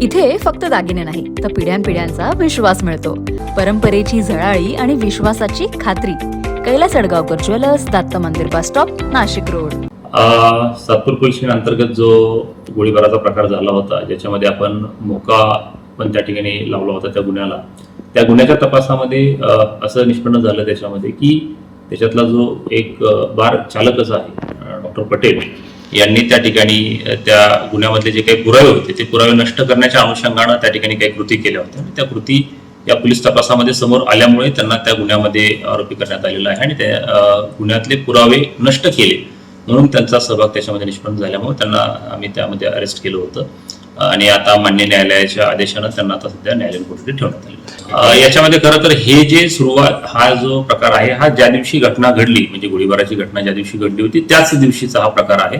इथे फक्त दागिने नाही तर पिढ्यानपिढ्यांचा विश्वास मिळतो. परंपरेची झळाळी आणि विश्वासाची खात्री. कैलास अडगावकर ज्वेलर्स, दत्त मंदिर bus stop, Nashik road. Satpur police station अंतर्गत जो गोळीबाराचा प्रकार झाला होता, ज्याच्यामध्ये आपण मोका पण त्या ठिकाणी लावला होता त्या गुन्ह्याला, त्या गुन्ह्याच्या तपासामध्ये असं निष्पन्न झालं त्याच्यामध्ये की त्याच्यातला जो एक बार चालकच आहे डॉक्टर पटेल यांनी त्या ठिकाणी त्या गुन्ह्यामधले जे काही पुरावे होते ते पुरावे नष्ट करण्याच्या अनुषंगानं त्या ठिकाणी काही कृती केल्या होत्या. त्या कृती या पोलीस तपासामध्ये समोर आल्यामुळे त्यांना त्या गुन्ह्यामध्ये आरोपी करण्यात आलेला आहे आणि त्या गुन्ह्यातले पुरावे नष्ट केले म्हणून त्यांचा सहभाग त्याच्यामध्ये निष्पन्न झाल्यामुळे त्यांना आम्ही त्यामध्ये अरेस्ट केलं होतं आणि आता मान्य न्यायालयाच्या आदेशानं त्यांना आता सध्या न्यायालयीन कोठडीत ठेवण्यात आलेलं. याच्यामध्ये खरं तर हे जे सुरुवात हा जो प्रकार आहे हा ज्या दिवशी घटना घडली म्हणजे गोळीबाराची घटना ज्या दिवशी घडली होती त्याच दिवशीचा हा प्रकार आहे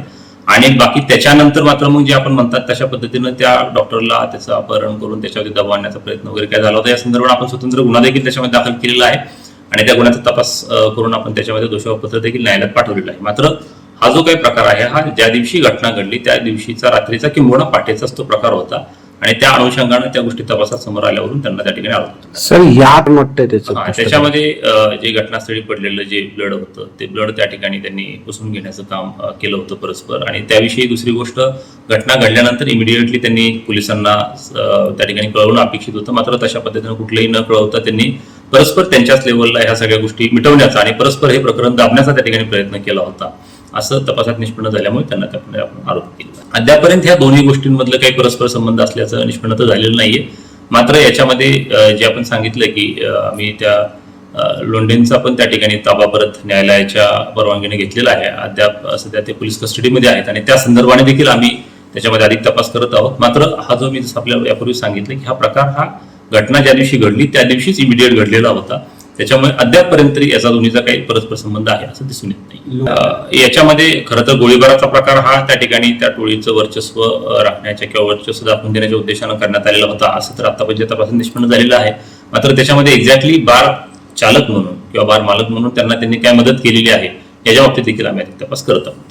आणि बाकी त्याच्यानंतर मात्र मग जे आपण म्हणतात तशा पद्धतीनं त्या डॉक्टरला त्याचं अपहरण करून त्याच्यावरती दबाव आणण्याचा प्रयत्न वगैरे काय झाला होता या संदर्भात आपण स्वतंत्र गुन्हा देखील त्याच्यामध्ये दाखल केलेला आहे आणि त्या गुन्ह्याचा तपास करून आपण त्याच्यामध्ये दोषारोपपत्र देखील न्यायालयात पाठवलेलं आहे. मात्र हा जो काही प्रकार आहे हा ज्या दिवशी घटना घडली त्या दिवशीचा रात्रीचा किंवा पहाटेचाच तो प्रकार होता आणि त्या अनुषंगाने त्या गोष्टी तपासात समोर आल्यावरून त्यांना त्या ठिकाणी आरोप सर यात वाटतंय त्याच्यामध्ये जे घटनास्थळी पडलेलं जे ब्लड होतं ते ब्लड त्या ठिकाणी त्यांनी पुसून घेण्याचं काम केलं होतं परस्पर आणि त्याविषयी दुसरी गोष्ट घटना घडल्यानंतर इमिडिएटली त्यांनी पोलिसांना त्या ठिकाणी कळवणं अपेक्षित होतं. मात्र तशा पद्धतीनं कुठलंही न कळवता त्यांनी परस्पर त्यांच्याच लेवलला ह्या सगळ्या गोष्टी मिटवण्याचा आणि परस्पर हे प्रकरण दाबण्याचा त्या ठिकाणी प्रयत्न केला होता असं तपासात निष्पन्न झाल्यामुळे त्यांना त्यामध्ये आपण आरोप केला. अद्यापर्यंत ह्या दोन्ही गोष्टींमधलं काही परस्पर संबंध असल्याचं निष्पन्न तर झालेलं नाहीये. मात्र याच्यामध्ये जे आपण सांगितलं की आम्ही त्या लोंढेंचा पण त्या ठिकाणी ताबा परत न्यायालयाच्या परवानगीने घेतलेला आहे. अद्याप सध्या ते पोलीस कस्टडीमध्ये आहेत आणि त्या संदर्भाने देखील आम्ही त्याच्यामध्ये अधिक तपास करत आहोत. मात्र हा जो मी जसं आपल्याला यापूर्वी सांगितलं की हा प्रकार हा घटना ज्या दिवशी घडली त्या दिवशीच इमिडिएट घडलेला होता. त्याच्यामुळे अद्यापपर्यंत याचा दोन्हीचा काही परस्पर संबंध आहे असं दिसून येत नाही. याच्यामध्ये खरं तर गोळीबाराचा प्रकार हा त्या ठिकाणी त्या टोळीचं वर्चस्व राखण्याच्या किंवा वर्चस्व दाखवून देण्याच्या उद्देशानं करण्यात आलेला होता असं तर आतापर्यंत तपासून निष्पन्न झालेलं आहे. मात्र त्याच्यामध्ये एक्झॅक्टली बार चालक म्हणून किंवा बार मालक म्हणून त्यांनी काय मदत केलेली आहे याच्या बाबतीत देखील आम्ही तपास करत आहोत.